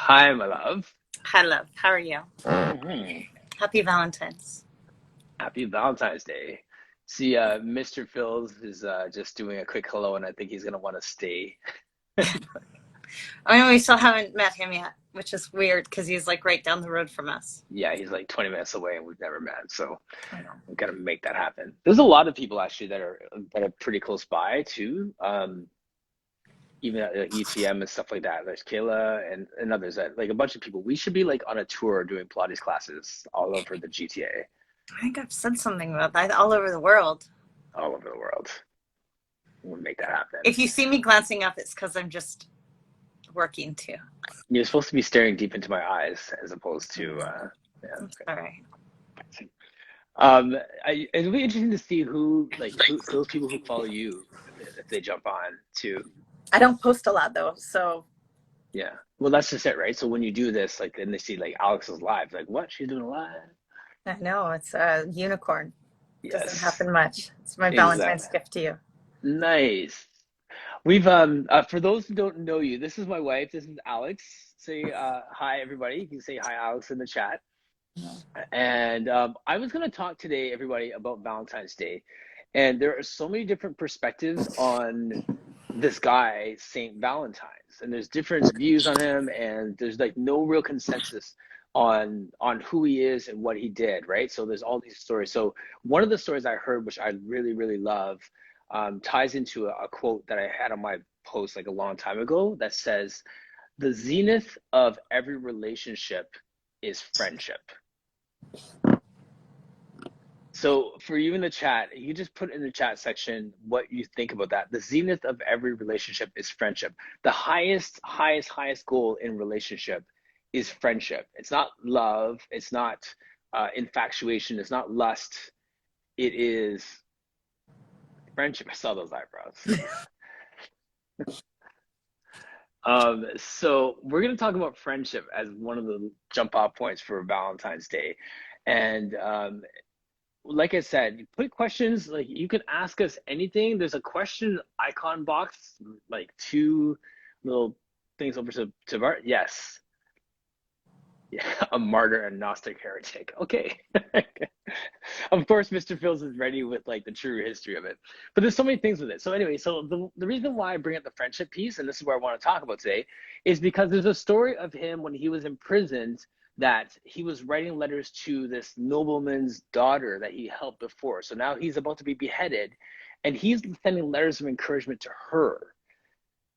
Hi, my love. Hi, love. How are you? Mhm. Happy Valentine's. Happy Valentine's Day. See, Mr. Phils is just doing a quick hello, and I think he's gonna want to stay. I mean, we still haven't met him yet, which is weird because he's like right down the road from us. Yeah, he's like 20 minutes away, and we've never met, so I know. we gotta make that happen. There's a lot of people actually that are pretty close by too. Even at UTM and stuff like that. There's Kayla and others that like a bunch of people. We should be like on a tour doing Pilates classes all over the GTA, I think I've said something about that all over the world. all over the world. We'll make that happen. If you see me glancing up, it's because I'm just working too. You're supposed to be staring deep into my eyes as opposed to, yeah. That's all right. It'll be interesting to see who those people who follow you if they jump on too. I don't post a lot though, so Yeah. Well, that's just it, right? So when you do this, like, and they see like Alex's live, like, what? She's doing a live? I know it's a unicorn. Doesn't Yes, happen much. It's my exactly. Valentine's gift to you. Nice. We've for those who don't know you, this is my wife. This is Alex. Say hi, everybody. You can say hi, Alex, in the chat. And I was going to talk today, everybody, about Valentine's Day. And there are so many different perspectives on this guy, Saint Valentine's. And there's different views on him, and there's like no real consensus on who he is and what he did, right? So there's all these stories. So one of the stories I heard, which I really, really love, ties into a quote that I had on my post like a long time ago that says, "The zenith of every relationship is friendship." So for you in the chat, you just put in the chat section what you think about that. The zenith of every relationship is friendship. The highest goal in relationship is friendship. It's not love. It's not infatuation. It's not lust. It is friendship. I saw those eyebrows. So we're going to talk about friendship as one of the jump off points for Valentine's Day. And like I said, put questions, like you can ask us anything. There's a question icon box, like two little things over to Bart. Yes. Yeah, a martyr and Gnostic heretic. Okay. Of course, Mr. Fields is ready with like the true history of it. But there's so many things with it. So anyway, so the reason why I bring up the friendship piece, and this is where I want to talk about today, is because there's a story of him when he was imprisoned that he was writing letters to this nobleman's daughter that he helped before. So now he's about to be beheaded, and he's sending letters of encouragement to her.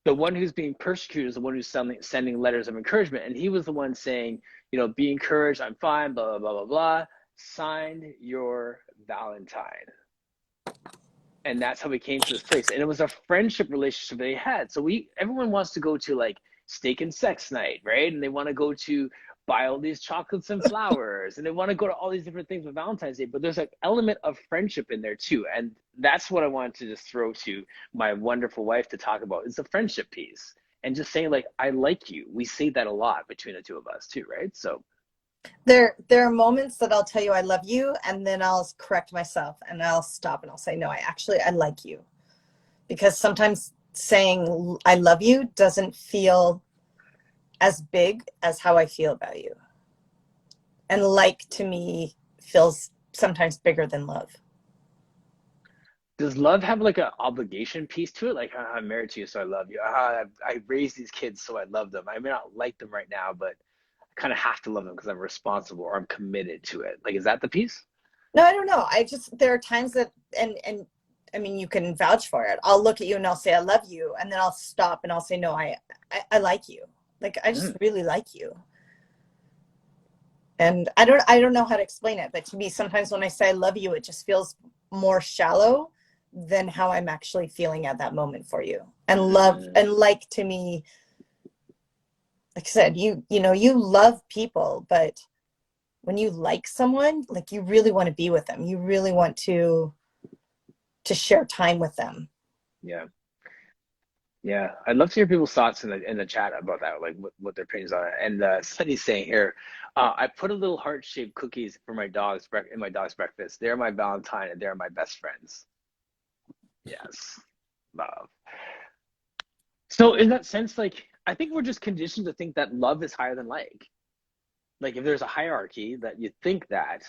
The one who's being persecuted is the one who's sending letters of encouragement. And he was the one saying, you know, be encouraged, I'm fine, blah, blah, blah, blah, blah. Signed, your Valentine. And that's how we came to this place. And it was a friendship relationship they had. So everyone wants to go to like steak and sex night, right? And they want to go to buy all these chocolates and flowers, and they want to go to all these different things with Valentine's Day. But there's an element of friendship in there too. And that's what I wanted to just throw to my wonderful wife to talk about is the friendship piece. And just saying like, I like you. We say that a lot between the two of us too, right? So there are moments that I'll tell you I love you, and then I'll correct myself and I'll stop and I'll say, no, I like you. Because sometimes saying I love you doesn't feel as big as how I feel about you. And like to me feels sometimes bigger than love. does love have like an obligation piece to it? Like, I'm married to you, so I love you. I raised these kids, so I love them. I may not like them right now, but I kind of have to love them because I'm responsible or I'm committed to it. Like, is that the piece? No, I don't know. There are times that, and I mean, you can vouch for it. I'll look at you and I'll say, I love you. And then I'll stop and I'll say, no, I like you. Like, I just Mm. really like you. And I don't know how to explain it, but to me, sometimes when I say I love you, it just feels more shallow than how I'm actually feeling at that moment for you. And love Mm. and like to me, like I said, you love people, but when you like someone, like you really want to be with them. You really want to share time with them. Yeah. Yeah. I'd love to hear people's thoughts in the chat about that, like what their opinions are. And Sunny's saying here, I put a little heart-shaped cookies for my dog's in my dog's breakfast. They're my Valentine and they're my best friends. Yes. Love. So in that sense, like I think we're just conditioned to think that love is higher than like. Like if there's a hierarchy that you think that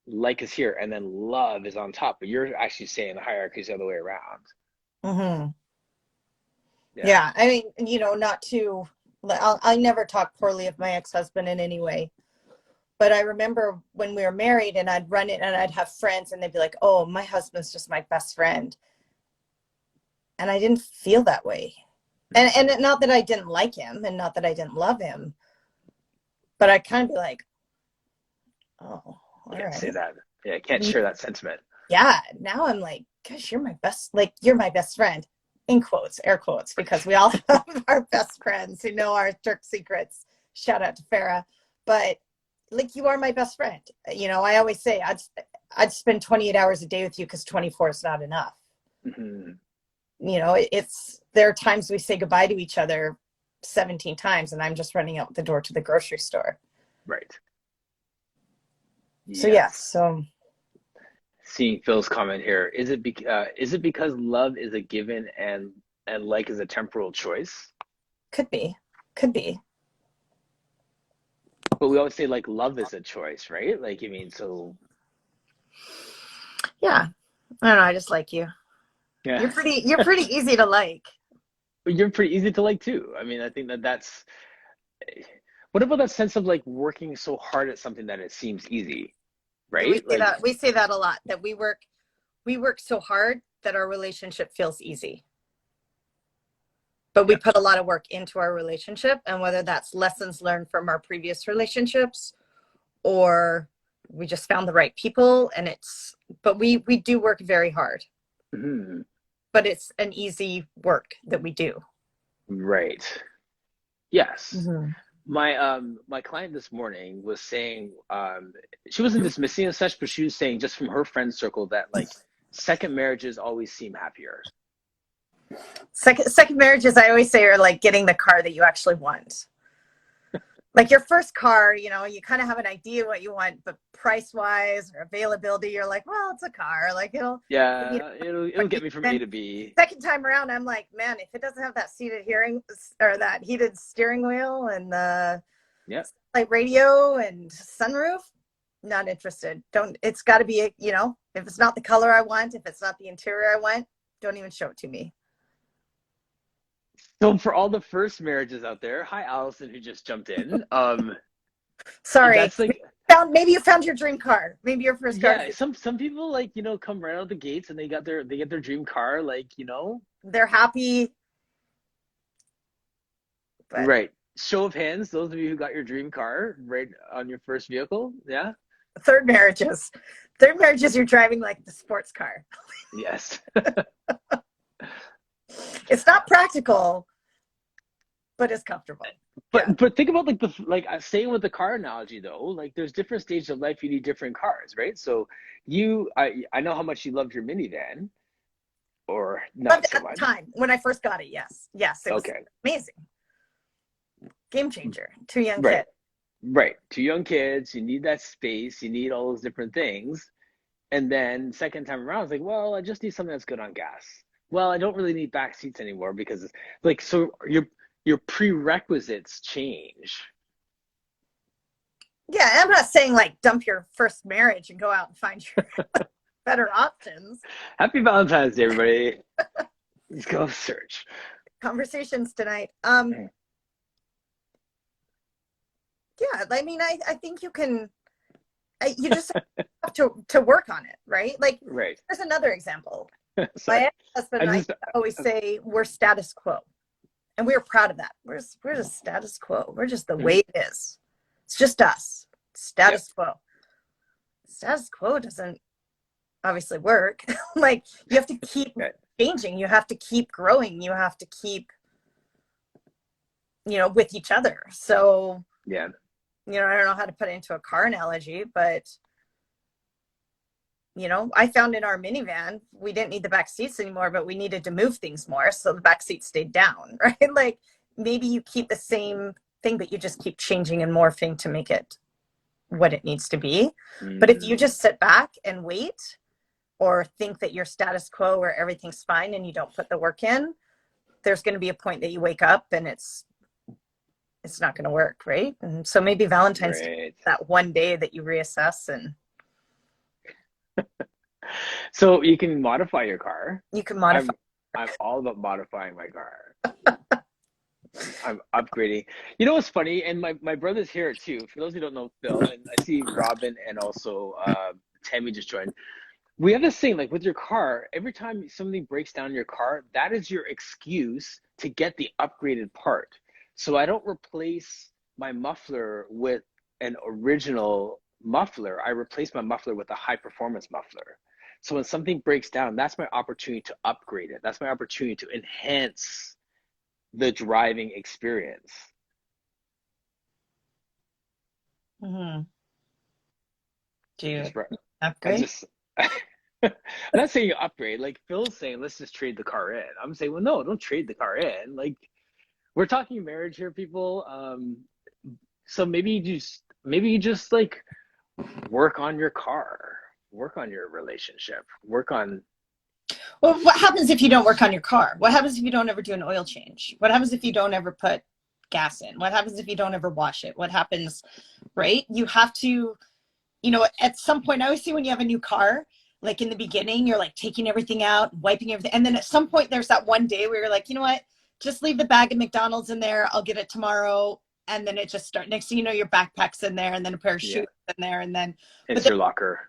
like is here and then love is on top, but you're actually saying the hierarchy is the other way around. Mm-hmm. Yeah. Yeah, I mean, not to, I never talk poorly of my ex-husband in any way. But I remember when we were married and I'd run it and I'd have friends and they'd be like, oh, my husband's just my best friend. And I didn't feel that way. And not that I didn't like him and not that I didn't love him, but I kind of be like, oh, all Can't say right. that. Yeah, I can't share that sentiment. Yeah. Now I'm like, gosh, you're my best friend. In quotes, air quotes, because we all have our best friends who know our dark secrets. Shout out to Farah. But like, you are my best friend. I always say I'd spend 28 hours a day with you because 24 is not enough. Mm-hmm. There are times we say goodbye to each other 17 times and I'm just running out the door to the grocery store. Right. So yeah, Yes. so Seeing Phil's comment here, is it because love is a given and like is a temporal choice? could be, could be. But we always say like love is a choice, right? Like, I mean, so Yeah. I don't know. I just like you. yeah, You're pretty easy to like. but you're pretty easy to like too. I mean, I think that's what about that sense of like working so hard at something that it seems easy, We right? say Like, that a lot, that we work so hard that our relationship feels easy. But we yeah. put a lot of work into our relationship, and whether that's lessons learned from our previous relationships or we just found the right people, but we do work very hard. Mhm. But it's an easy work that we do. Right. Yes. Mm-hmm. My client this morning was saying she wasn't dismissing as such, but she was saying just from her friend circle that like second marriages always seem happier. Second marriages, I always say, are like getting the car that you actually want. Like your first car, you kind of have an idea what you want, but price wise or availability, you're like, well, it's a car. Like it'll give me Yeah, it'll what you get me from A then to B. second time around, I'm like, man, if it doesn't have that seated hearing or that heated steering wheel and the Yep. like radio and sunroof, not interested. Don't, it's got to be, if it's not the color I want, if it's not the interior I want, don't even show it to me. So for all the first marriages out there, hi Allison who just jumped in. Sorry. That's like Maybe you found your dream car. Maybe your first car. yeah, some people like, come right out the gates and they get their dream car, like, They're happy, but right. Show of hands, those of you who got your dream car right on your first vehicle. Yeah. third marriages, third marriages, you're driving like the sports car. Yes. It's not practical, but it's comfortable. Yeah. But think about like staying with the car analogy though, like there's different stages of life you need different cars, right? So I know how much you loved your minivan, or But not so at the much. time when I first got it, yes. Yes, it was Okay. amazing. Game changer. Two young Right. kids. Right. Two young kids, you need that space, you need all those different things. And then second time around, it's like, well, I just need something that's good on gas. Well, I don't really need back seats anymore because it's like so your prerequisites change. Yeah, I'm not saying like dump your first marriage and go out and find your better options. Happy Valentine's Day, everybody. Let's go search. Conversations tonight. Yeah, I mean, I think you can. You just have to work on it, right? Like, Right. there's another example. Sorry. My ex-husband I and I just always say we're status quo, and we're proud of that. We're just status quo. We're just the way it is. It's just us. yep. Status quo. Status quo doesn't obviously work. Like you have to keep Okay. changing. You have to keep growing. You have to keep, with each other. So, Yeah. I don't know how to put it into a car analogy, but I found in our minivan, we didn't need the back seats anymore, but we needed to move things more. So the back seats stayed down, right? Like maybe you keep the same thing, but you just keep changing and morphing to make it what it needs to be. But if you just sit back and wait or think that you're status quo where everything's fine and you don't put the work in, there's going to be a point that you wake up and it's not going to work, right? And so maybe Valentine's Day, Right. that one day that you reassess and So you can modify your car. you can modify. I'm all about modifying my car. I'm upgrading. You know what's funny? And my brother's here too. For those who don't know Phil, and I see Robin and also Tammy just joined. We have this thing like with your car, every time something breaks down in your car, that is your excuse to get the upgraded part. So I don't replace my muffler with an original muffler. I replace my muffler with a high performance muffler. So when something breaks down, that's my opportunity to upgrade it. That's my opportunity to enhance the driving experience. Mm-hmm. Do you Just I upgrade? just I'm not saying you upgrade. Like Phil's saying, let's just trade the car in. I'm saying, well, no, don't trade the car in. Like we're talking marriage here, people. So maybe you just like work on your car, work on your relationship, work on. Well, what happens if you don't work on your car? What happens if you don't ever do an oil change? What happens if you don't ever put gas in? What happens if you don't ever wash it? What happens, right? You have to, at some point, I always see when you have a new car, like in the beginning, you're like taking everything out, wiping everything. And then at some point, there's that one day where you're like, you know what? Just leave the bag of McDonald's in there. I'll get it tomorrow. And then it just starts. Next thing you know, your backpack's in there and then a pair of Yeah, shoes in there. And then, but it's then your locker.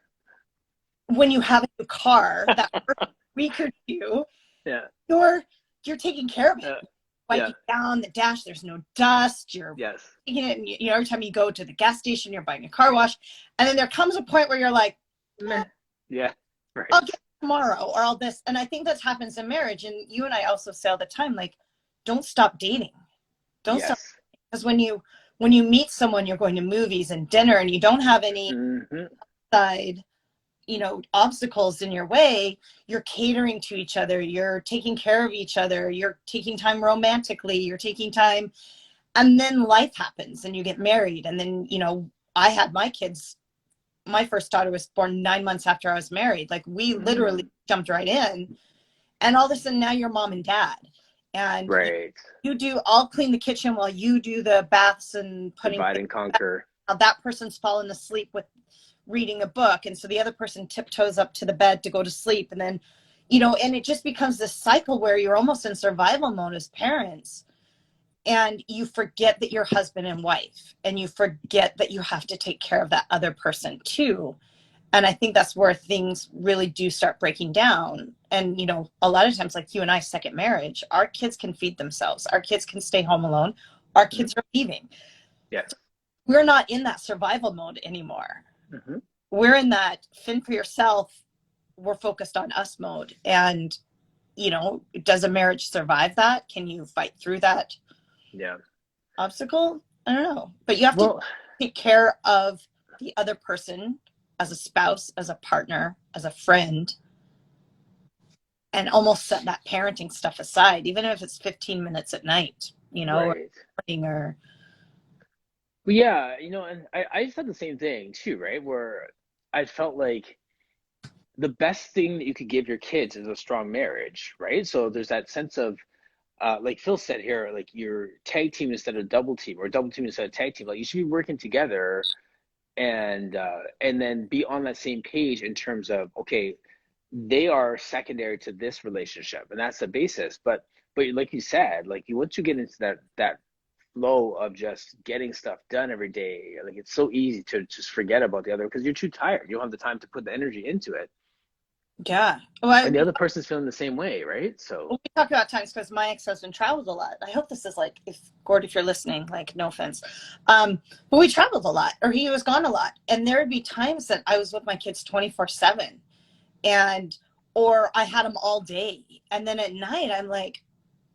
when you have a new car, that first week or two, Yeah, you're you're taking care of it, yeah, yeah, wiping down the dash. There's no dust. You're yes, taking it, and every time you go to the gas station, you're buying a car wash, and then there comes a point where you're like, meh, yeah, I'll right, get it tomorrow or all this. And I think that happens in marriage. And you and I also say all the time, like, don't stop dating. Don't stop, yes. because when you meet someone, you're going to movies and dinner, and you don't have any Hmm. side obstacles in your way. You're catering to each other, you're taking care of each other, you're taking time romantically, you're taking time, and then life happens and you get married. And then I had my kids. My first daughter was born 9 months after I was married. Like, we literally Mm, jumped right in, and all of a sudden now you're mom and dad, and right. you do, I'll clean the kitchen while you do the baths and putting Divide things and conquer. back. That person's fallen asleep with reading a book, and so the other person tiptoes up to the bed to go to sleep, and then and it just becomes this cycle where you're almost in survival mode as parents, and you forget that you're husband and wife, and you forget that you have to take care of that other person too. And I think that's where things really do start breaking down. And a lot of times, like you and I, second marriage, our kids can feed themselves, our kids can stay home alone, our Hmm. kids are leaving. Yes. We're not in that survival mode anymore. Hmm. We're in that fend for yourself, we're focused on us mode. And does a marriage survive that? Can you fight through that Yeah. obstacle? I don't know, but you have to Well, take care of the other person, as a spouse, as a partner, as a friend, and almost set that parenting stuff aside, even if it's 15 minutes at night, or right. morning, or Well, yeah, and I just had the same thing too, right? Where I felt like the best thing that you could give your kids is a strong marriage, right? So there's that sense of, like Phil said here, like your tag team instead of double team, or double team instead of tag team. Like you should be working together, and then be on that same page in terms of, okay, they are secondary to this relationship, and that's the basis. But like you said, like once you get into that flow of just getting stuff done every day, like it's so easy to just forget about the other because you're too tired. You don't have the time to put the energy into it, yeah. Well, and the other person's feeling the same way, right? So we talk about times, because my ex-husband traveled a lot. I hope this is like, if Gord, if you're listening, like, no offense, but we traveled a lot, or he was gone a lot, and there would be times that I was with my kids 24/7, and or I had them all day, and then at night I'm like,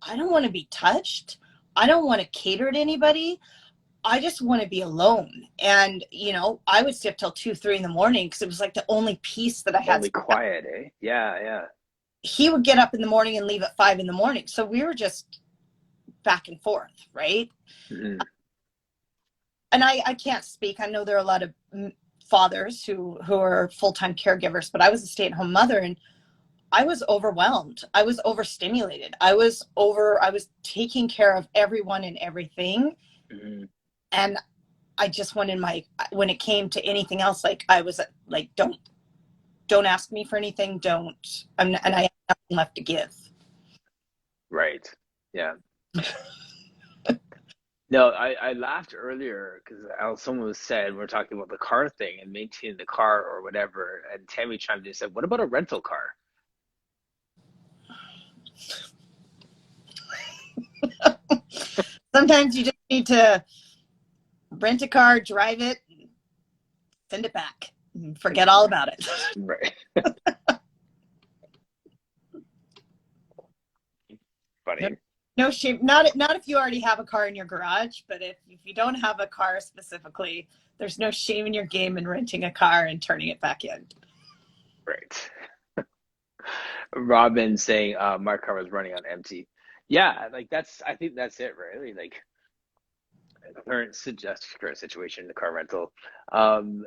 I don't want to be touched, I don't want to cater to anybody, I just want to be alone. And I would stay up till 2, 3 in the morning, because it was like the only peace that I had. only quiet, eh? Yeah, yeah. He would get up in the morning and leave at 5 in the morning, so we were just back and forth, right? Hmm. And I can't speak, I know there are a lot of fathers who are full-time caregivers, but I was a stay-at-home mother, and I was overwhelmed. I was overstimulated. I was taking care of everyone and everything. Mm-hmm. And I just wanted when it came to anything else, like I was like, don't ask me for anything. And I have nothing left to give. Right. Yeah. No, I laughed earlier because someone was said we are talking about the car thing and maintaining the car or whatever, and Tammy chimed in and said, "What about a rental car?" Sometimes you just need to rent a car, drive it, send it back, forget all about it. Right. No, Funny. no shame. Not if you already have a car in your garage, but if you don't have a car specifically, there's no shame in your game in renting a car and turning it back in. Right. Robin saying, "My car was running on empty." Yeah, like I think that's it, really. Like current situation, the car rental. Um,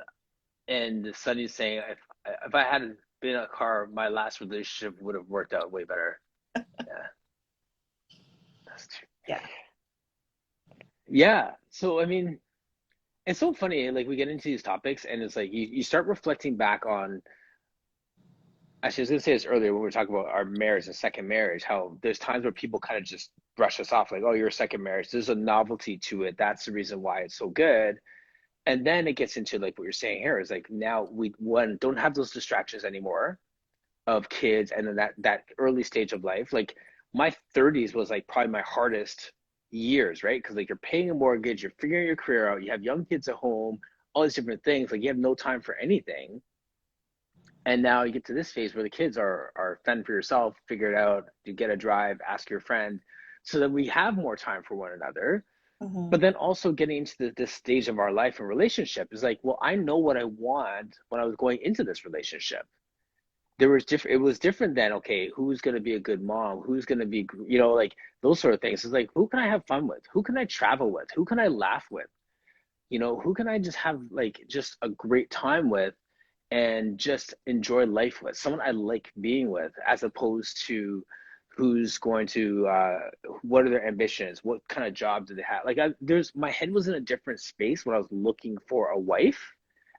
and Sunny's saying, if I hadn't been a car, my last relationship would have worked out way better. Yeah, that's true. Yeah. Yeah. So I mean, it's so funny. Like we get into these topics, and it's like you start reflecting back on. Actually, I was gonna say this earlier when we were talking about our marriage and second marriage. How there's times where people kind of just brush us off, like, "Oh, you're a second marriage." There's a novelty to it. That's the reason why it's so good. And then it gets into like what you're saying here is like now we one don't have those distractions anymore of kids, and then that early stage of life. Like my 30s was like probably my hardest years, right? Because like you're paying a mortgage, you're figuring your career out, you have young kids at home, all these different things. Like you have no time for anything. And now you get to this phase where the kids are fend for yourself, figure it out, you get a drive, ask your friend, so that we have more time for one another. Mm-hmm. But then also getting into this stage of our life and relationship is like, well, I know what I want when I was going into this relationship. There was different. It was different than, okay, who's going to be a good mom, who's going to be, like those sort of things. It's like, who can I have fun with, who can I travel with, who can I laugh with, who can I just have like just a great time with and just enjoy life with, someone I like being with, as opposed to who's going to what are their ambitions, what kind of job do they have. Like there's my head was in a different space when I was looking for a wife,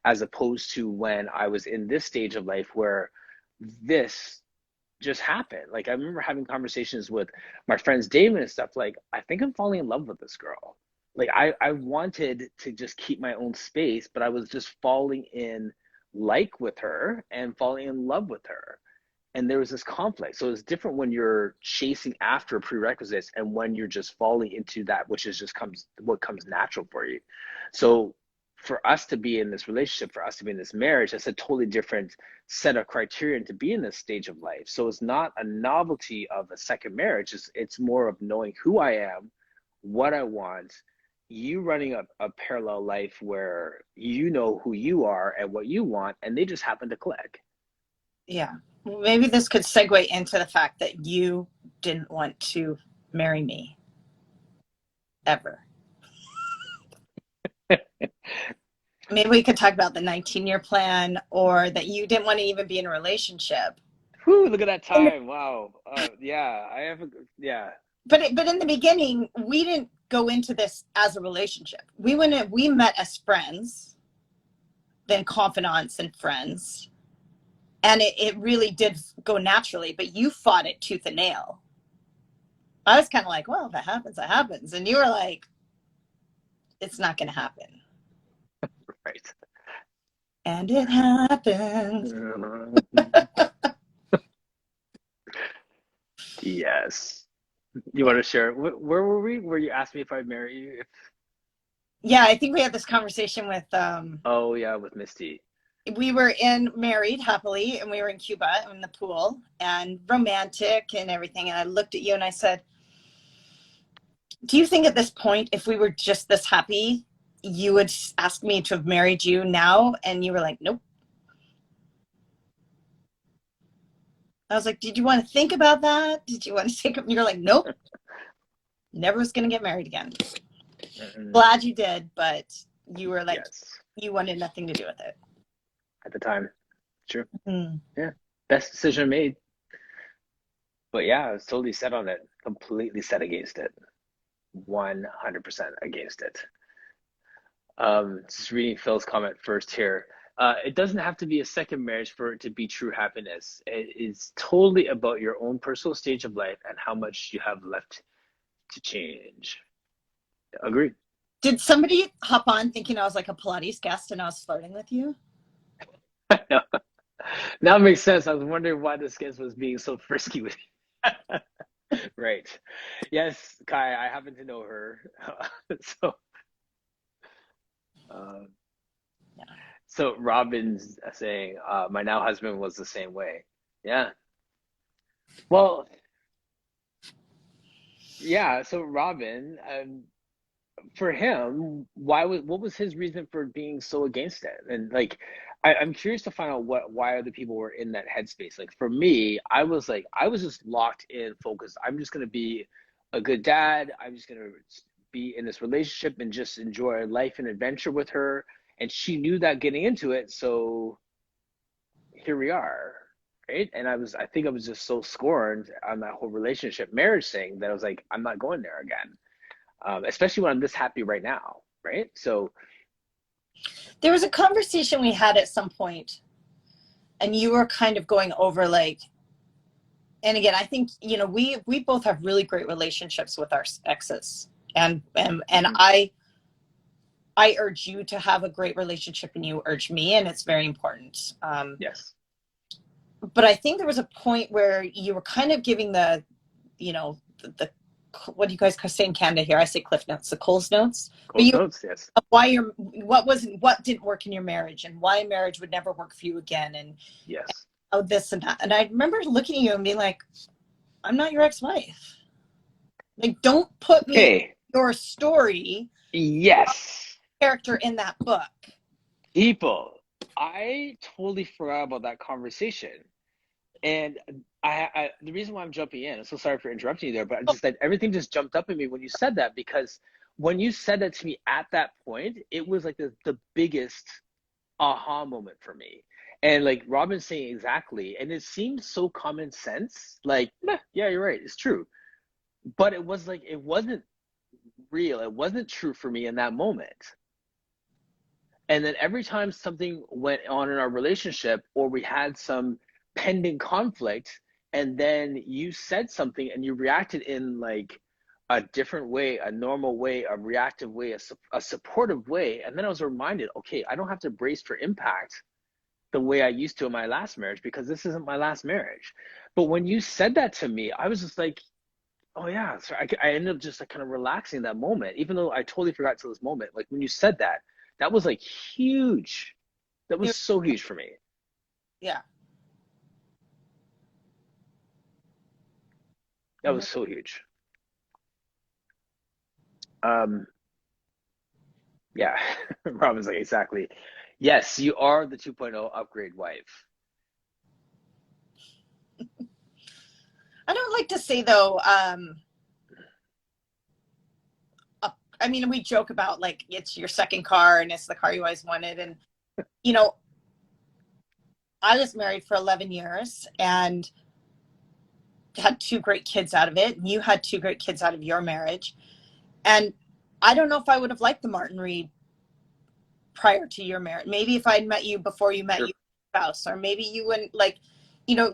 as opposed to when I was in this stage of life where this just happened. Like I remember having conversations with my friends Damon and stuff, like I think I'm falling in love with this girl. Like I wanted to just keep my own space, but I was just falling in like with her and falling in love with her. And there was this conflict. So it's different when you're chasing after prerequisites and when you're just falling into that which is just comes what comes natural for you. So for us to be in this relationship, for us to be in this marriage, that's a totally different set of criterion to be in this stage of life. So it's not a novelty of a second marriage. It's more of knowing who I am, what I want, you running a parallel life where you know who you are and what you want, and they just happen to click. Yeah. Maybe this could segue into the fact that you didn't want to marry me ever. Maybe we could talk about the 19-year plan, or that you didn't want to even be in a relationship. Whew, look at that In the, time. Wow. Yeah, I have yeah. but in the beginning, we didn't go into this as a relationship. We met as friends, then confidants and friends. And it really did go naturally, but you fought it tooth and nail. I was kind of like, well, if it happens, it happens. And you were like, it's not going to happen. Right. And it happened. Yes. You want to share? Where were we? Where you asked me if I'd marry you? Yeah, I think we had this conversation with, Oh yeah, with Misty. we were married happily, and we were in Cuba in the pool and romantic and everything. And I looked at you and I said, do you think at this point, if we were just this happy, you would ask me to have married you now? And you were like, nope. I was like, did you want to think about that? Did you want to take it? You're like, nope, never was going to get married again. Glad you did, but you were like, yes, you wanted nothing to do with it. at the time. True. Mm. Yeah. Best decision made. But yeah, I was totally set on it, completely set against it, 100% against it. Just reading Phil's comment first here. It doesn't have to be a second marriage for it to be true happiness. It is totally about your own personal stage of life and how much you have left to change. Agreed. Did somebody hop on thinking I was like a Pilates guest and I was flirting with you? No, now it makes sense. I was wondering why this guest was being so frisky with you. Right. Yes, Kai, I happen to know her. So, uh, Yeah. so Robin's saying, my now husband was the same way. Yeah. Well, yeah. So Robin, for him, what was his reason for being so against it? And like, I'm curious to find out why other people were in that headspace. Like for me, I was just locked in, focused. I'm just gonna be a good dad. I'm just gonna be in this relationship and just enjoy life and adventure with her. And she knew that getting into it, so here we are, right? And I think I was just so scorned on that whole relationship, marriage thing that I was like, I'm not going there again, especially when I'm this happy right now, right? So There was a conversation we had at some point, and you were kind of going over like, and again, I think, you know, we both have really great relationships with our exes. And mhm, I urge you to have a great relationship and you urge me, and it's very important. yes, But I think there was a point where you were kind of giving the, you know, the what do you guys say in Canada here? I say cliff notes, the Coles notes. But Coles you Notes, yes, why your what didn't work in your marriage and why marriage would never work for you again and yes, oh this and that. And I remember looking at you and being like, I'm not your ex-wife. Like, don't put me in okay, your story yes, character in that book. people. I totally forgot about that conversation. And the reason why I'm jumping in, I'm so sorry for interrupting you there, but I just that everything just jumped up at me when you said that because when you said that to me at that point, it was like the biggest aha moment for me. And like Robin's saying exactly, and it seemed so common sense, like, "Meh, yeah, you're right, it's true. But it was like it wasn't real, it wasn't true for me in that moment. And then every time something went on in our relationship or we had some pending conflict, and then you said something and you reacted in like a different way, a normal way, a reactive way, a supportive way. And then I was reminded, okay, I don't have to brace for impact the way I used to in my last marriage because this isn't my last marriage. But when you said that to me, I was just like, oh yeah. So I ended up just like kind of relaxing that moment, even though I totally forgot to this moment. Like when you said that, that was like huge. That was so huge for me. Yeah. That was so huge. Um, yeah. Robin's like, exactly. Yes, you are the 2.0 upgrade wife. I don't like to say though, I mean, we joke about like it's your second car and it's the car you always wanted. And, you know, I was married for 11 years and had two great kids out of it. And you had two great kids out of your marriage. And I don't know if I would have liked the Martin Reed prior to your marriage. Maybe if I'd met you before you met Sure. your spouse, or maybe you wouldn't like, you know,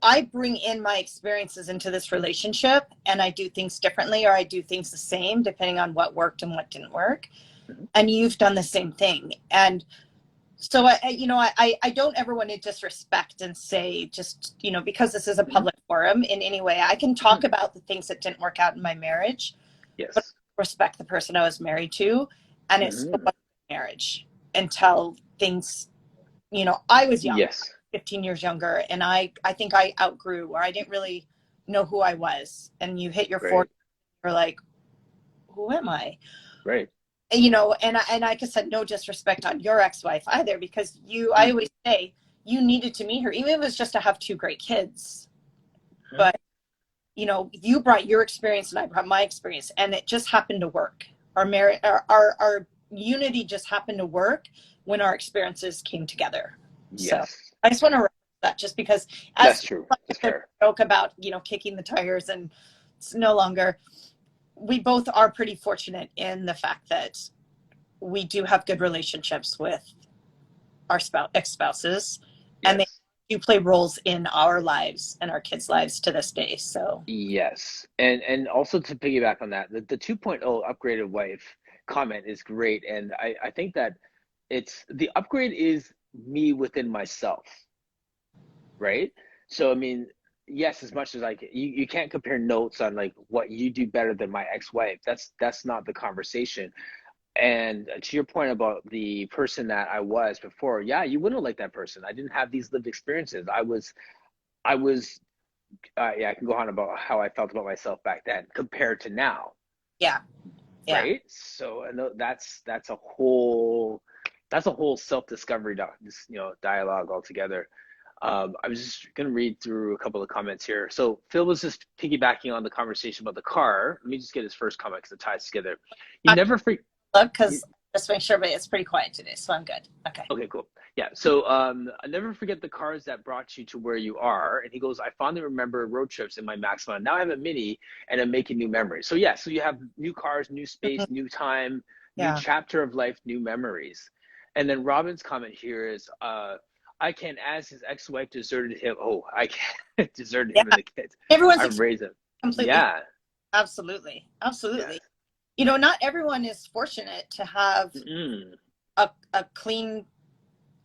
I bring in my experiences into this relationship and I do things differently or I do things the same depending on what worked and what didn't work. Mhm. And you've done the same thing. And so I don't ever want to disrespect and say just, you know, because this is a Mhm. public forum in any way, I can talk about the things that didn't work out in my marriage, but Yes. respect the person I was married to. And it still Mhm. wasn't marriage until things, you know, I was young, Yes. 15 years younger, and I think I outgrew or I didn't really know who I was. And you hit your 40s, Right. you're like, who am I? Right. You know, and I just said no disrespect on your ex-wife either, because you, I Mhm. always say you needed to meet her, even if it was just to have two great kids. Mhm. But, you know, you brought your experience and I brought my experience and it just happened to work. Our marriage, our unity just happened to work when our experiences came together. So Yes. I just want to that, just because That's as true. That's the fair. joke about, kicking the tires, and it's no longer, we both are pretty fortunate in the fact that we do have good relationships with our ex-spouses, and they Yes. do play roles in our lives and our kids' lives to this day. So Yes. And also to piggyback on that, the 2.0 upgraded wife comment is great. And I think that it's the upgrade is me within myself, right? So I mean, yes, as much as like you can't compare notes on like what you do better than my ex-wife. That's not the conversation. And to your point about the person that I was before, yeah, you wouldn't like that person. I didn't have these lived experiences. I was yeah, I can go on about how I felt about myself back then compared to now, yeah, yeah, right? So I know that's a whole self-discovery dialogue altogether. I was just gonna read through a couple of comments here. So Phil was just piggybacking on the conversation about the car. Let me just get his first comment because it ties together. You I never free. look, because just make sure, but it's pretty quiet today, so I'm good. Okay. Okay, cool. Yeah. So I never forget the cars that brought you to where you are. And he goes, I fondly remember road trips in my Maxima. Now I have a Mini and I'm making new memories. So yeah, so you have new cars, new space, Mhm. new time, new Yeah. chapter of life, new memories. And then Robin's comment here is, I can, as his ex-wife deserted him. Oh, I can't deserted Yeah. him and the kids. Everyone's I've raised them. completely, Yeah. absolutely, Yes. absolutely. Not everyone is fortunate to have Mm, a clean,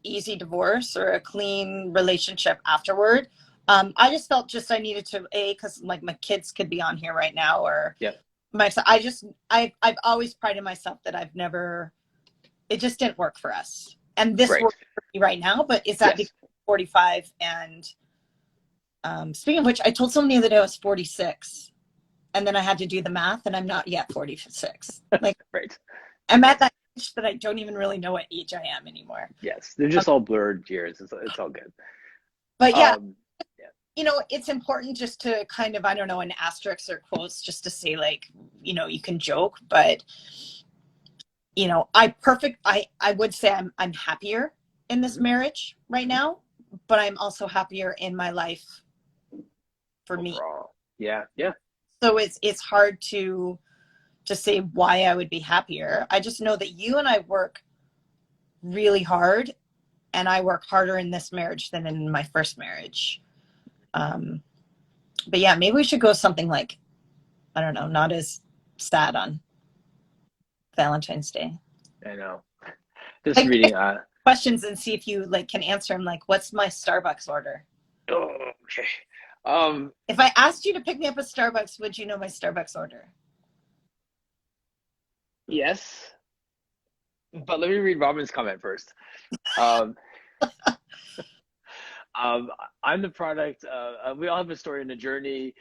easy divorce or a clean relationship afterward. I just felt just I needed to, because like my kids could be on here right now, or yeah. myself. I've always prided myself that I've never, it just didn't work for us. And this Right. works for me right now, but is that because Yes. I'm 45? And speaking of which, I told someone the other day I was 46, and then I had to do the math, and I'm not yet 46. Like, Right. I'm at that age that I don't even really know what age I am anymore. Yes. They're Um, just all blurred years. It's all good. but yeah, Um, yeah. it's important just to kind of, I don't know, an asterisk or quotes, just to say, like, you can joke, but I would say I'm happier in this Mhm, marriage right mhm. now, but I'm also happier in my life for me. Overall. Yeah, yeah. So it's hard to say why I would be happier. I just know that you and I work really hard, and I work harder in this marriage than in my first marriage. Um, but yeah, maybe we should go something like, I don't know, not as sad on Valentine's Day. I know. Just Like, reading questions and see if you like can answer them. Like, what's my Starbucks order? oh, okay. Um If I asked you to pick me up at Starbucks, would you know my Starbucks order? yes, but let me read Robin's comment first. Um um I'm the product we all have a story and a journey.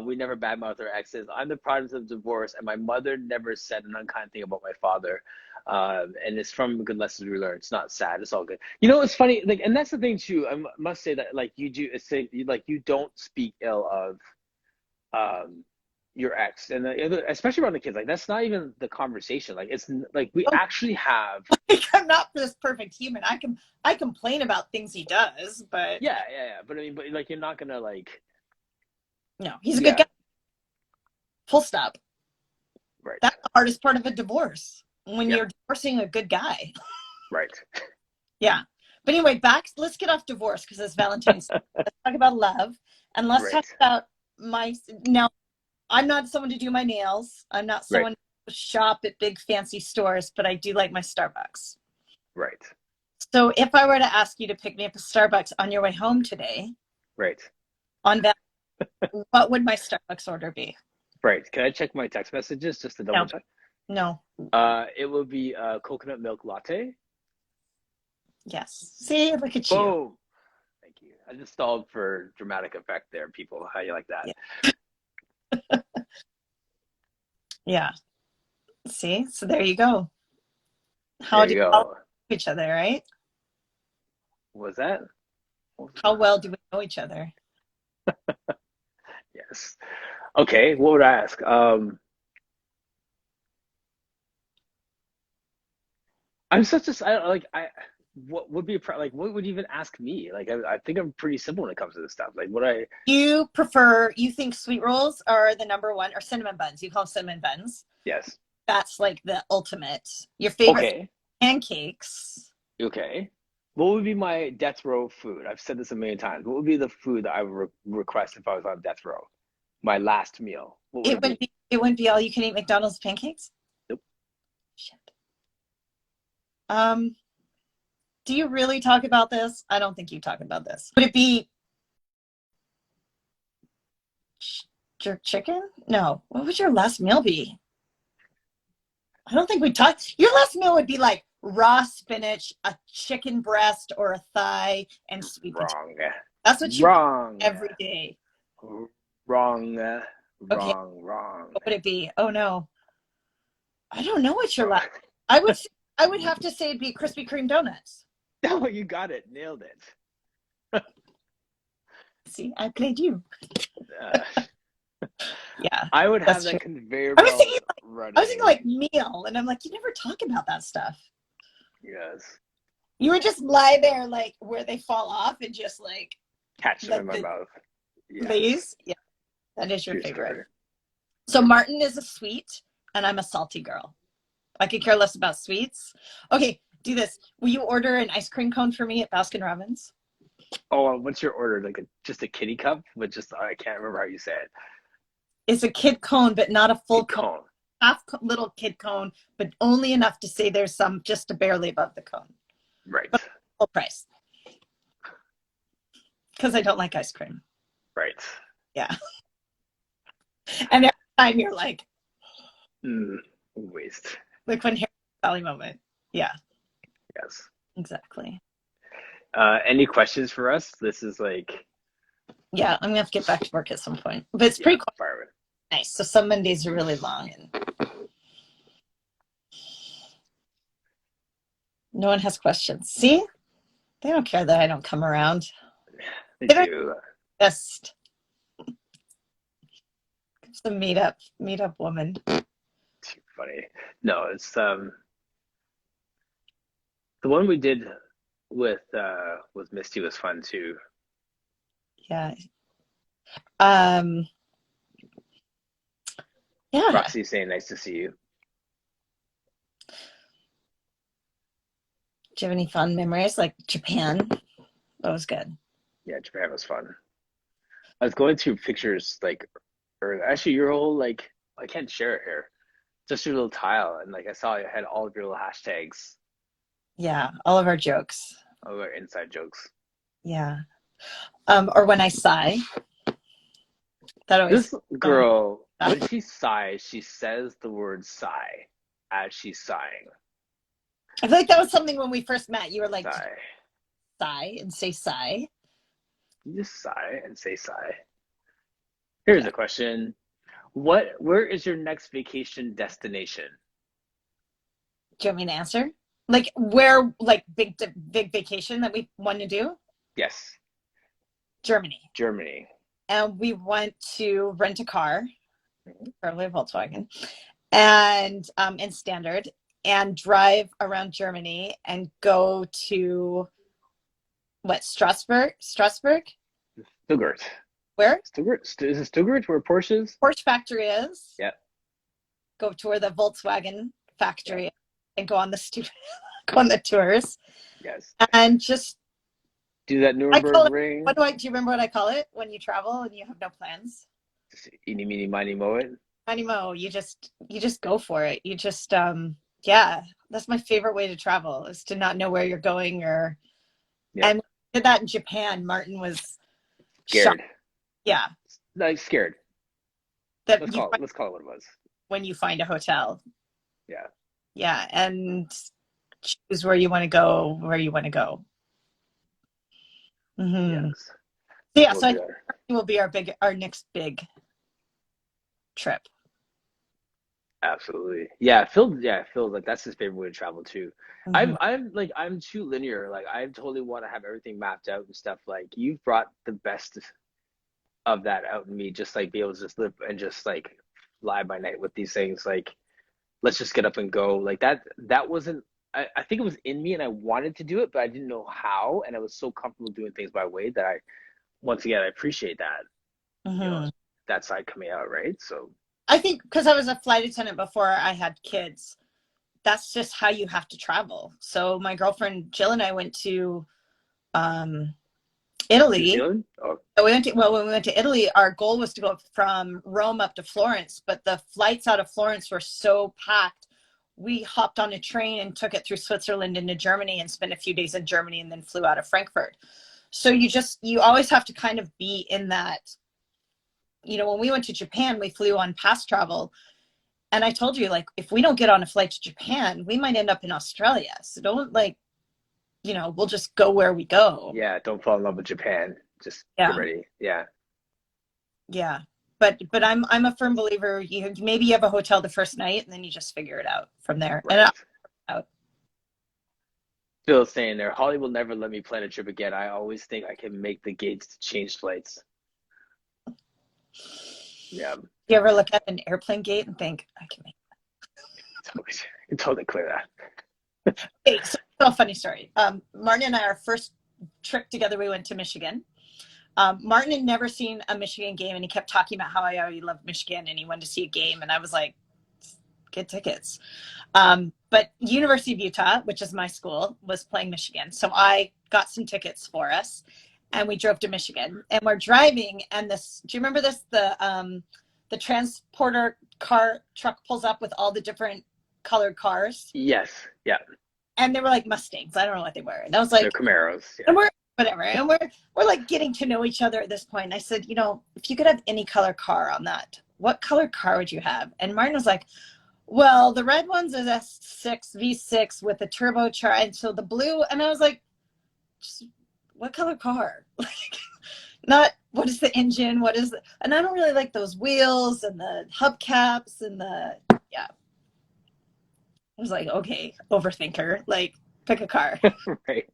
We never badmouth our exes. I'm the product of divorce and my mother never said an unkind thing about my father. And it's from good lessons we learned. It's not sad. It's all good. It's funny. Like, and that's the thing too. I must say that like you do say like you don't speak ill of um your ex and especially around the kids, like that's not even the conversation. Like it's like we Oh, actually have. like, I'm not this perfect human. I complain about things he does, but Yeah, but I mean, but like you're not gonna like. no, he's a good guy. Yeah, Full stop. right, That's the hardest part of a divorce, when yeah, you're divorcing a good guy. right, Yeah. But anyway, let's get off divorce because it's Valentine's Day. Let's talk about love, and let's talk right, about my, now, I'm not someone to do my nails. I'm not right, someone to shop at big fancy stores, but I do like my Starbucks. right, So if I were to ask you to pick me up a Starbucks on your way home today, right, on that, what would my Starbucks order be? right. Can I check my text messages just to double No, check? no, It will be a coconut milk latte. yes. See, look at you. Boom. Thank you. I just stalled for dramatic effect there, people. How you like that? Yeah. Yeah. See, so there you go. How There do you we know go. each other, right? Was that? How well do we know each other? Yes. Okay. What would I ask? I'm such a I like I. what would be like? What would you even ask me? Like, I think I'm pretty simple when it comes to this stuff. Like, what I You think sweet rolls are the number one, or cinnamon buns? You call them cinnamon buns. yes. That's like the ultimate. Your favorite Okay. pancakes. Okay. What would be my death row food? I've said this a million times. What would be the food that I would request if I was on death row? My last meal. What would it be? It wouldn't be all you can eat McDonald's pancakes? Nope. Shit. Um, do you really talk about this? I don't think you talk about this. Would it be jerk chicken? No. What would your last meal be? I don't think we talked. Your last meal would be like raw spinach, a chicken breast or a thigh, and sweet potato. Wrong. That's what you Wrong. every day. Wrong. Okay. Wrong. What would it be? Oh no. I don't know what your last. I would I would have to say it'd be Krispy Kreme donuts. No, you got it. Nailed it. See, I played you. Uh, Yeah. I would have That's that true. conveyor I was belt thinking running. I was thinking like meal, and I'm like, you never talk about that stuff. Yes. You would just lie there like where they fall off and just like Catch them in my mouth. Yes. Lay's. Yeah, that is your True favorite. story. So Martin is a sweet, and I'm a salty girl. I could care less about sweets. Okay, do this. Will you order an ice cream cone for me at Baskin Robbins? Oh, what's your order? Like just a kitty cup, but just I can't remember how you say it. It's a kid cone, but not a full Kid cone. cone. Half little kid cone, but only enough to say there's some just barely above the cone. Right. But full price. Because I don't like ice cream. Right. Yeah. And every time you're like, Waste. like when Harry Sally moment. Yeah, Yes. exactly. Any questions for us? This is like. Yeah, I'm gonna have to get back to work at some point. But it's pretty cool. Fireman. Nice. So some Mondays are really long and no one has questions. See? They don't care that I don't come around. They do. Just the meetup woman. Too funny. No, it's the one we did with Misty was fun too. Yeah. Yeah. Roxy saying nice to see you. Do you have any fun memories like Japan? That was good. Yeah, Japan was fun. I was going through pictures like, or actually your whole like I can't share it here. Just your little tile, and like I saw you had all of your little hashtags, Yeah, all of our jokes. all of our inside jokes. Yeah. Or when I sigh. That always. This girl, when she sighs, she says the word sigh as she's sighing. I feel like that was something when we first met. You were like, Sigh. sigh and say sigh. You just sigh and say sigh. Here's a question. Where is your next vacation destination? Do you want me to answer? Like where, like big vacation that we want to do? Yes. Germany. Germany. And we went to rent a car, probably a Volkswagen, and in standard, and drive around Germany and go to what, Strasbourg? Stuttgart. Where? Stuttgart? Is it Stuttgart where Porsche's? Porsche factory is. Yeah. Go tour the Volkswagen factory and go on the go on the tours. Yes. And just do that Nuremberg ring. Do you remember what I call it when you travel and you have no plans? Just eeny, meeny, miny, moe it. Miny mo. You just go for it. You just yeah. That's my favorite way to travel, is to not know where you're going or. Yeah. And we did that in Japan. Martin was scared. Shocked. Yeah. Like scared. That let's call it what it was. When you find a hotel. Yeah. Yeah, and choose where you want to go. Mm-hmm. Yes. Yeah, so I think it will be our next big trip. Absolutely. Yeah, Phil like that's his favorite way to travel too. Mm-hmm. I'm too linear. Like I totally want to have everything mapped out and stuff. Like you've brought the best of that out in me, just like be able to just live and just like fly by night with these things. Like let's just get up and go. Like that wasn't I think it was in me and I wanted to do it, but I didn't know how. And I was so comfortable doing things my way that once again, I appreciate that, you know, Hmm. that side coming out, right? So, I think because I was a flight attendant before I had kids, that's just how you have to travel. So my girlfriend Jill and I went to um, New Italy. Zealand? Oh, When we went to Italy, our goal was to go from Rome up to Florence, but the flights out of Florence were so packed. We hopped on a train and took it through Switzerland into Germany and spent a few days in Germany and then flew out of Frankfurt. So you always have to kind of be in that. When we went to Japan, we flew on past travel. And I told you, like, if we don't get on a flight to Japan, we might end up in Australia. So don't we'll just go where we go. yeah, don't fall in love with Japan. Just get Yeah. ready. Yeah, Yeah. But I'm a firm believer. Maybe you have a hotel the first night and then you just figure it out from there. And right. out. Phil's saying there, Holly will never let me plan a trip again. I always think I can make the gates to change flights. Yeah, You ever look at an airplane gate and think, I can make totally, totally clear that. okay, so a funny story. Martin and I, our first trip together, we went to Michigan. Martin had never seen a Michigan game and he kept talking about how I already loved Michigan and he wanted to see a game. And I was like, get tickets. But University of Utah, which is my school, was playing Michigan. So I got some tickets for us and we drove to Michigan and we're driving. And do you remember this? The transporter truck pulls up with all the different colored cars. Yes, yeah, And they were like Mustangs. I don't know what they were. And I was they're like, Camaros. Yeah. and we're whatever. And we're like getting to know each other at this point. And I said, if you could have any color car on that, what color car would you have? And Martin was like, well, the red one's is S6 V6 with a turbocharged. And so the blue, and I was like, just, what color car? Like, not what is the engine? And I don't really like those wheels and the hubcaps and yeah. I was like, okay, overthinker, like pick a car. Right.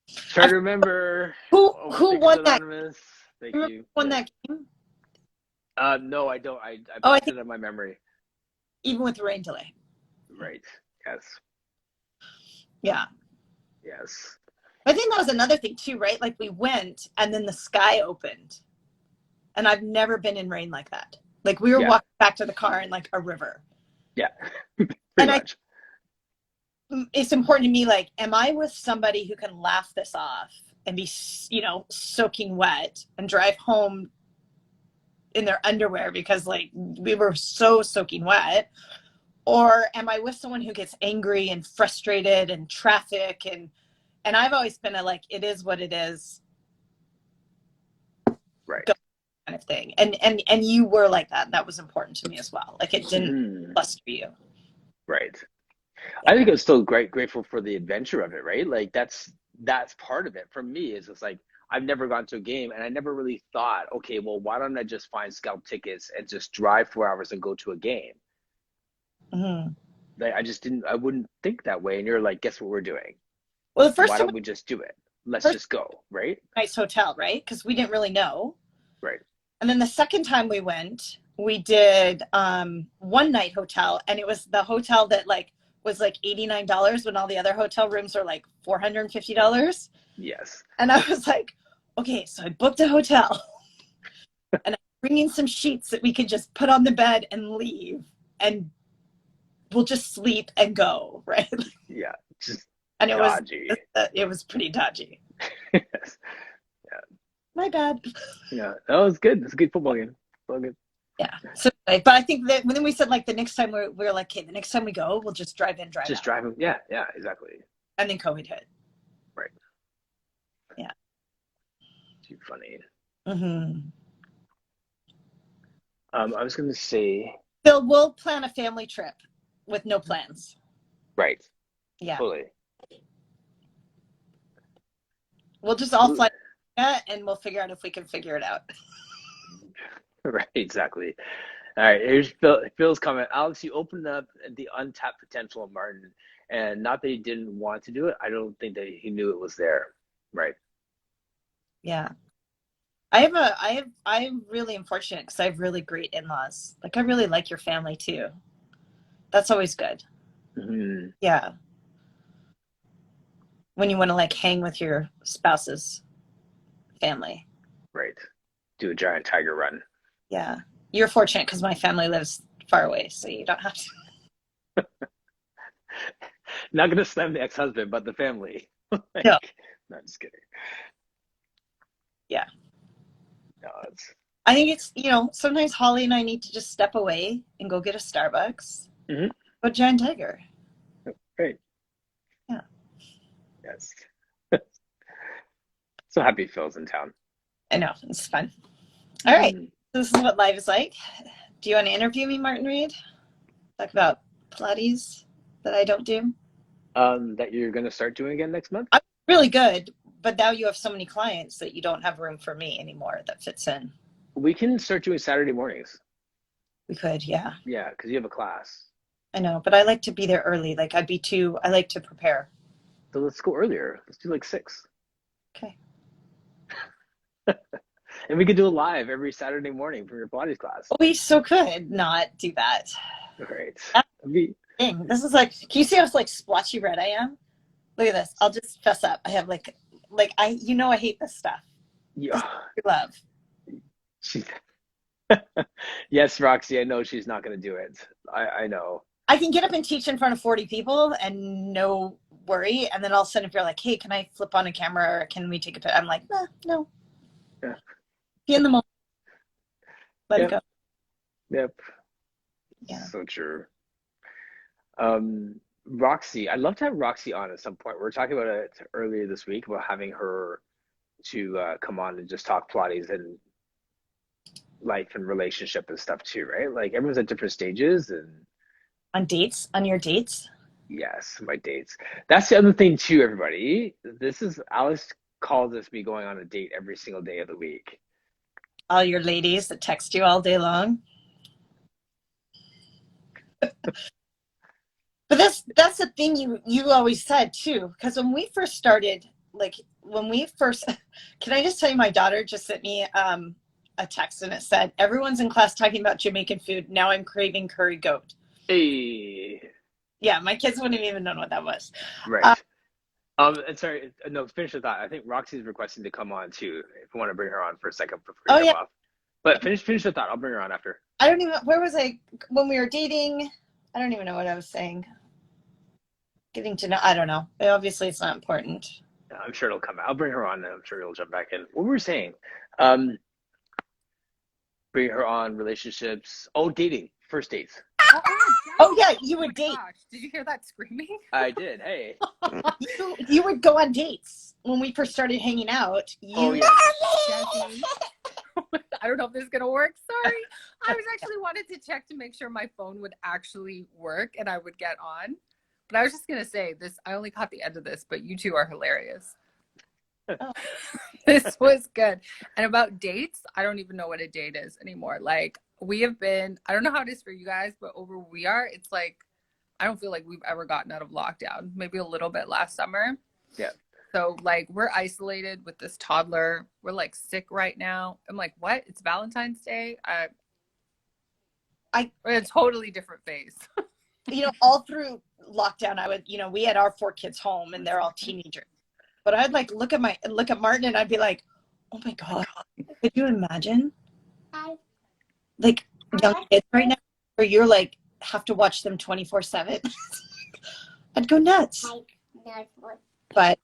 Try to remember. Who Overthinkers won that? Anonymous. Thank Remember you. who won Yeah. that game? No, I don't. I Oh, I blocked think it out of my memory. even with rain delay. Right. Yes. Yeah. Yes. I think that was another thing too, right? Like we went and then the sky opened. And I've never been in rain like that. Like we were Yeah. walking back to the car in like a river. Yeah. Pretty And much. it's important to me, like, am I with somebody who can laugh this off and be, soaking wet and drive home in their underwear because like we were so soaking wet? Or am I with someone who gets angry and frustrated and traffic and I've always been like, it is what it is, Right. go kind of thing. And you were like that. That was important to me as well. Like it didn't fluster you. Right. Yeah. I think I'm still grateful for the adventure of it, right? Like that's part of it. For me, is it's like I've never gone to a game and I never really thought, okay, well, why don't I just find scalp tickets and just drive 4 hours and go to a game? Mm-hmm. Like I wouldn't think that way. And you're like, guess what we're doing? Well, the first Why time, don't we just do it? Let's first just go, right? nice hotel, right? Because we didn't really know. Right. And then the second time we went, we did one night hotel, and it was the hotel that like was like $89 when all the other hotel rooms are like $450. Yes. And I was like, okay, so I booked a hotel, and I'm bringing some sheets that we could just put on the bed and leave, and we'll just sleep and go, right? Yeah. Just And dodgy. it was pretty dodgy. Yes. My bad. Yeah. That was good. It's a good football game. All good. Yeah. So, but I think that when we said like the next time we're like, okay, the next time we go, we'll just drive in, drive Just out. driving. Yeah. Yeah. Exactly. And then COVID hit. Right. Yeah. Too funny. Mm-hmm. I was gonna say. Bill, we'll plan a family trip with no plans. Right. Yeah. Totally. We'll just all fly and we'll figure out if we can figure it out. Right. Exactly. All right. Here's Phil's comment. Alex, you opened up the untapped potential of Martin, and not that he didn't want to do it. I don't think that he knew it was there. Right. Yeah. I'm really unfortunate because I have really great in-laws. Like I really like your family too. That's always good. Hmm. Yeah. When you want to like hang with your spouse's family. Right. Do a giant tiger run. Yeah. You're fortunate because my family lives far away, so you don't have to. Not gonna slam the ex-husband, but the family. No. Like, no, just kidding. Yeah. No, it's I think it's, sometimes Holly and I need to just step away and go get a Starbucks. hmm Go giant tiger. great. Yeah. Yes. So happy Phil's in town. I know. It's fun. All right. Mm. This is what life is like. Do you want to interview me, Martin Reid? Talk about Pilates that I don't do? That you're gonna start doing again next month? I'm really good, but now you have so many clients that you don't have room for me anymore that fits in. We can start doing Saturday mornings. We could, yeah. Yeah, because you have a class. I know, but I like to be there early. Like I like to prepare. So let's go earlier. Let's do like 6. Okay. And we could do it live every Saturday morning for your Pilates class. We so could not do that. Great. That's Be, the thing. This is like, can you see how like splotchy red I am? Look at this. I'll just fess up. I have I hate this stuff. This yeah. is love. She, yes, Roxy, I know she's not gonna do it. I know. I can get up and teach in front of 40 people and no worry. And then all of a sudden, if you're like, hey, can I flip on a camera or can we take a picture? I'm like, no. Yeah. Be in the moment. Let it Yep. go. Yep. Yeah. So true. Roxy, I'd love to have Roxy on at some point. We were talking about it earlier this week about having her to come on and just talk Pilates and life and relationship and stuff too, right? Like everyone's at different stages and On your dates. yes, my dates. That's the other thing too, everybody. This is Alex calls this me going on a date every single day of the week. All your ladies that text you all day long. But that's the thing you always said too, because when we first started, can I just tell you, my daughter just sent me a text and it said, everyone's in class talking about Jamaican food. Now I'm craving curry goat. Hey, Yeah, my kids wouldn't have even known what that was. right. And sorry, no, finish the thought. I think Roxy's requesting to come on too. If you want to bring her on for a second before we Oh jump yeah. off. But finish the thought. I'll bring her on after. I don't even, where was I when we were dating? I don't even know what I was saying. Getting to know, I don't know. Obviously, it's not important. I'm sure it'll come out. I'll bring her on and I'm sure you'll jump back in. What were we saying? Um, bring her on relationships. Oh, dating. First dates. Oh yeah, you would date. Gosh, did you hear that screaming? I did. Hey. You would go on dates when we first started hanging out. Oh, yeah. Jesse. I don't know if this is gonna work. Sorry. I was actually wanted to check to make sure my phone would actually work and I would get on. But I was just gonna say this. I only caught the end of this, but you two are hilarious. Oh. This was good. And about dates, I don't even know what a date is anymore. Like we have been, I don't know how it is for you guys, but over where we are, it's like I don't feel like we've ever gotten out of lockdown. Maybe a little bit last summer. Yeah. So like we're isolated with this toddler. We're like sick right now. I'm like, what? It's Valentine's Day. We're in a totally different phase. All through lockdown, I would, we had our 4 kids home and they're all teenagers. But I'd like look at Martin and I'd be like, oh my God, could you imagine? Like young kids right now where you're like have to watch them 24/7. I'd go nuts. But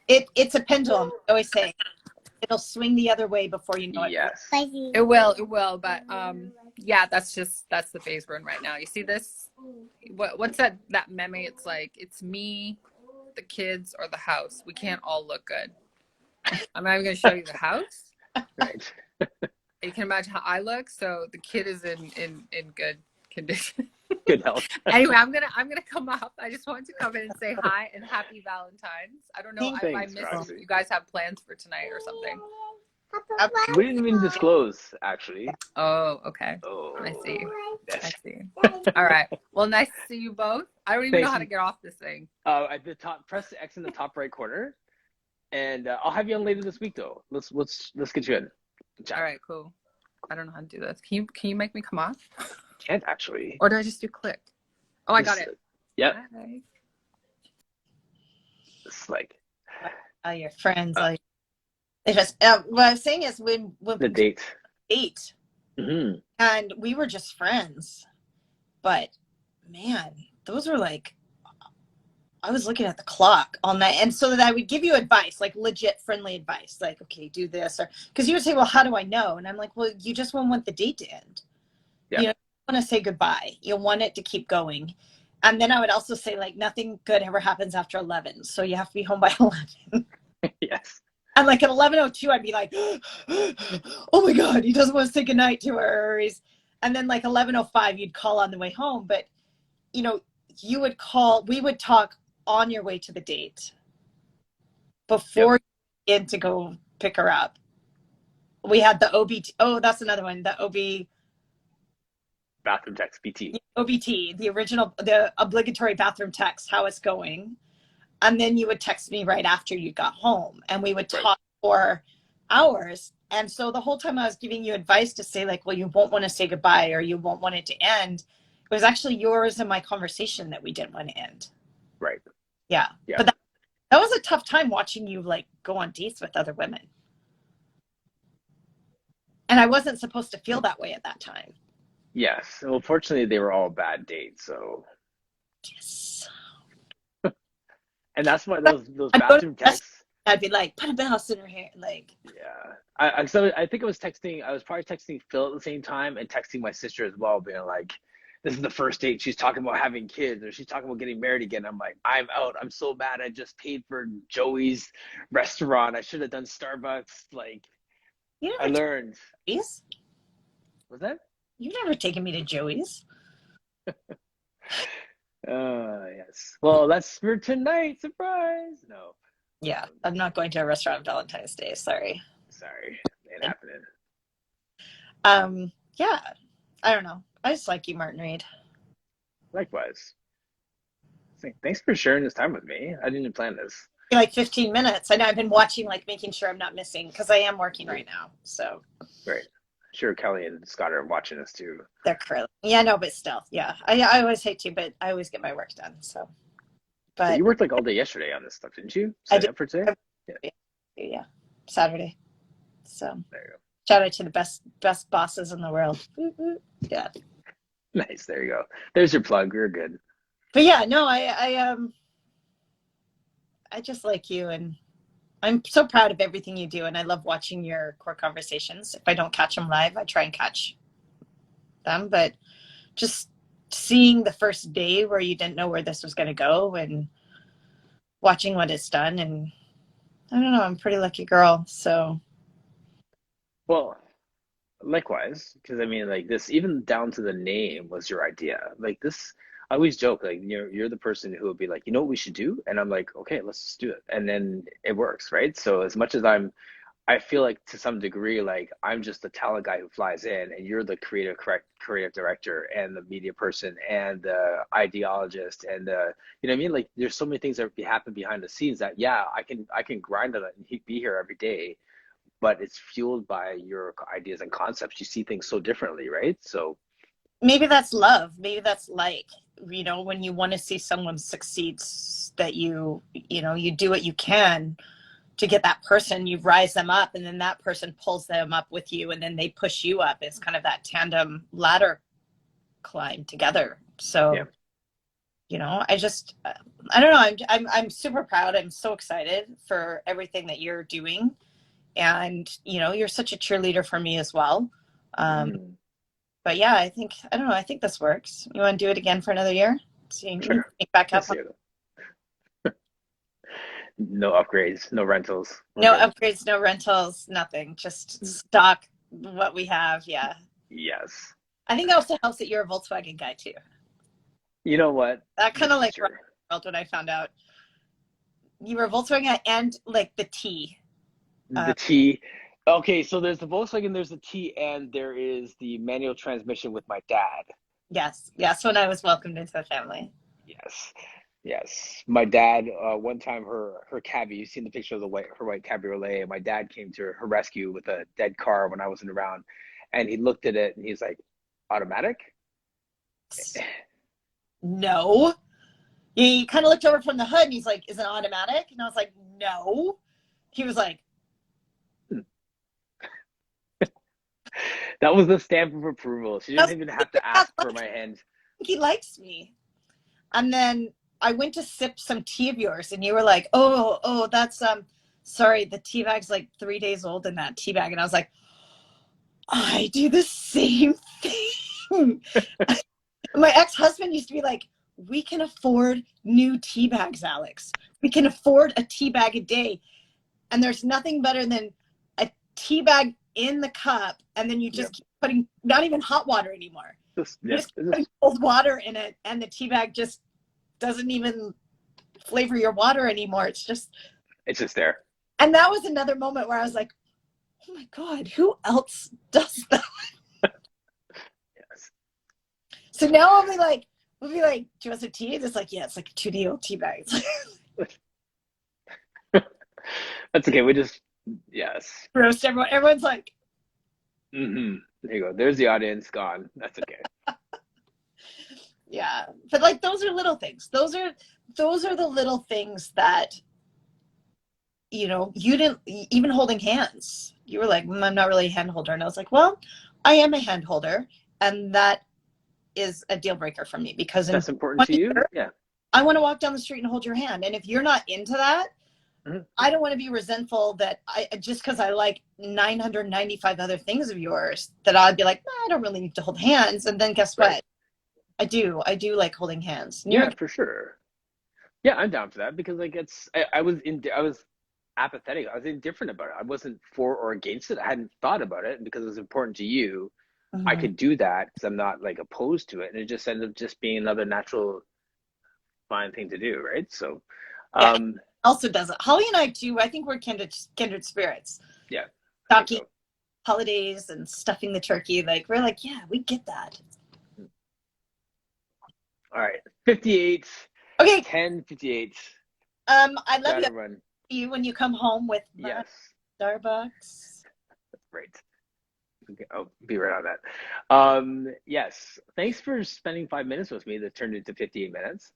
it's a pendulum. I always say it'll swing the other way before you know it. Yes. It will. But yeah, that's the phase we're in right now. You see this? What's that meme? It's like it's me, the kids, or the house. We can't all look good. I'm not even gonna show you the house. Right. You can imagine how I look. So the kid is in good condition. Good health. Anyway, I'm gonna come up. I just wanted to come in and say hi and happy Valentine's. I don't know if I Thanks, missed Roxy. you guys have plans for tonight or something. We didn't even disclose, actually. Oh, okay. Oh. I see. Yes. I see. All right. Well, nice to see you both. I don't even know how to get off this thing. At the top, press the X in the top right corner, and I'll have you on later this week. Though, let's get you in. All right, cool. I don't know how to do this. Can you make me come off? Can't actually. Or do I just do click? Oh, I got it. Yep. Bye. It's like All your friends, uh, all your, it's just what I was saying is when the date. date Hmm. and we were just friends, but man, those were like I was looking at the clock all night, and so that I would give you advice, like legit friendly advice, like okay, do this, or because you would say, well, how do I know? And I'm like, well, you just won't want the date to end. Yeah. You know, you want to say goodbye. You want it to keep going. And then I would also say like nothing good ever happens after 11, so you have to be home by 11. Yes. And like at 11:02, I'd be like, oh my God, he doesn't want to say goodnight to her. And then like 11:05, you'd call on the way home. But, you know, you would call, we would talk on your way to the date Yep. before you in to go pick her up. We had the OBT. Oh, that's another one. The Bathroom text. BT. OBT, the original, the obligatory bathroom text, how it's going. And then you would text me right after you got home and we would Right. talk for hours. And so the whole time I was giving you advice to say like, well, you won't want to say goodbye or you won't want it to end. It was actually yours and my conversation that we didn't want to end. Right. Yeah. Yeah. But that was a tough time watching you like go on dates with other women. And I wasn't supposed to feel that way at that time. Yes. Well, fortunately, they were all bad dates. So, Yes. and that's why those I'd go to bathroom the restaurant, texts. I'd be like, put a mouse in her hair. Like, Yeah. I think I was texting. I was probably texting Phil at the same time and texting my sister as well, being like, "This is the first date. She's talking about having kids, or she's talking about getting married again." I'm like, "I'm out. I'm so mad. I just paid for Joey's restaurant. I should have done Starbucks." Like, you I never took learned. me to Joey's. Was that? You've never taken me to Joey's. Yes. Well, that's for tonight. Surprise. No. Yeah, I'm not going to a restaurant on Valentine's Day. Sorry. Sorry. Ain't happening. Yeah, I don't know. I just like you, Martin Reed. Likewise. Thanks for sharing this time with me. I didn't plan this. Like 15 minutes. I know I've been watching, like making sure I'm not missing because I am working right now. So Right. Sure, Kelly and Scott are watching us too. they're curly. Yeah, no, but still, yeah. I always hate to, but I always get my work done. So, But but you worked like all day yesterday on this stuff, didn't you? I Setting do. up for today? Yeah, Yeah, Saturday. So there you shout out to the best bosses in the world. Yeah, go. Nice, there you go. There's your plug. You're good. but yeah, no, I just like you and I'm so proud of everything you do, and I love watching your core conversations. If I don't catch them live, I try and catch them. But just seeing the first day where you didn't know where this was going to go, and watching what it's done, and I don't know, I'm a pretty lucky girl. So Well, likewise, because I mean, like this, even down to the name was your idea. Like this, I always joke, like you're the person who would be like, you know what we should do, and I'm like, okay, let's just do it, and then it works, right? So as much as I feel like to some degree, like I'm just the talent guy who flies in, and you're the creative director and the media person and the ideologist and you know what I mean? Like there's so many things that happen behind the scenes that yeah, I can grind on it and be here every day, but it's fueled by your ideas and concepts. You see things so differently, right? So maybe that's love. Maybe that's like, when you want to see someone succeed, that you do what you can to get that person, you rise them up, and then that person pulls them up with you, and then they push you up. It's kind of that tandem ladder climb together. yeah, So, I don't know. I'm super proud. I'm so excited for everything that you're doing, and you're such a cheerleader for me as well. Um, mm, but yeah, I don't know. I think this works. You want to do it again for another year? So you can sure. pick back up. Yes, yeah. No upgrades, no rentals. We're No good. upgrades, no rentals, nothing. Just stock what we have. Yeah. Yes. I think it also helps that you're a Volkswagen guy too. You know what? That kind This of is like true. rocked my world when I found out you were a Volkswagen guy and like the T. The T. Okay, so there's the Volkswagen, there's the T, and there is the manual transmission with my dad. Yes, yes. When I was welcomed into the family. Yes, yes. My dad, one time her cabbie, you've seen the picture of her white cabriolet, and my dad came to her rescue with a dead car when I wasn't around, and he looked at it and he's like, automatic? No. He kind of looked over from the hood and he's like, is it automatic? And I was like, no. He was like, That was the stamp of approval. She didn't even have to ask for my hand. he likes me. And then I went to sip some tea of yours and you were like, oh, that's, sorry, the tea bag's like 3 days old in that tea bag. And I was like, I do the same thing. My ex-husband used to be like, we can afford new tea bags, Alex. We can afford a tea bag a day. And there's nothing better than a tea bag in the cup. And then you just keep putting, not even hot water anymore. You just keep putting cold water in it. And the tea bag just doesn't even flavor your water anymore. It's just there. And that was another moment where I was like, oh my God, who else does that? Yes. So now we'll be like, do you want some tea? It's like, yeah, it's like a 2D old tea bag. That's okay. We just, yes. Roast everyone. Everyone's like, There you go. There's the audience gone. That's okay. yeah. But like, those are little things. Those are the little things that, you know, you didn't, even holding hands. You were like, I'm not really a hand holder. And I was like, well, I am a hand holder. And that is a deal breaker for me because that's important to you. Yeah. I want to walk down the street and hold your hand. And if you're not into that, I don't want to be resentful that I just because I like 995 other things of yours that I'd be like, I don't really need to hold hands. And then guess what? I do like holding hands. Yeah, for sure. Yeah, I'm down for that because like I was apathetic. I was indifferent about it. I wasn't for or against it. I hadn't thought about it because it was important to you. I could do that because I'm not like opposed to it, and it just ended up just being another natural, fine thing to do, right? So, also does it. Holly and I too. I think we're kindred spirits. Yeah. Talking holidays and stuffing the turkey. Like we're like, yeah, we get that. All right, 58. Okay. 10:58. I love you. Run. You when you come home with Starbucks. That's great. Okay, I'll be right on that. Yes. Thanks for spending 5 minutes with me that turned into 58 minutes.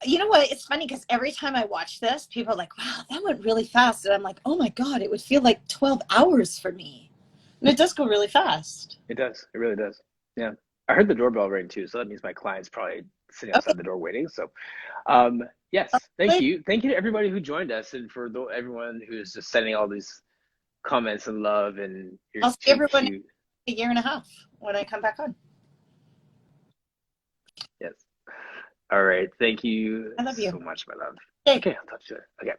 You know what? It's funny because every time I watch this, people are like, wow, that went really fast. And I'm like, oh my God, it would feel like 12 hours for me. And it does go really fast. It does. It really does. Yeah. I heard the doorbell ring too. So that means my client's probably sitting outside the door waiting. So, yes, thank you. Thank you to everybody who joined us and for everyone who's just sending all these comments and love and I'll see everyone in a year and a half when I come back on. Yes. All right. Thank you I love you so much, my love. Okay. Okay, I'll talk to you later. Okay.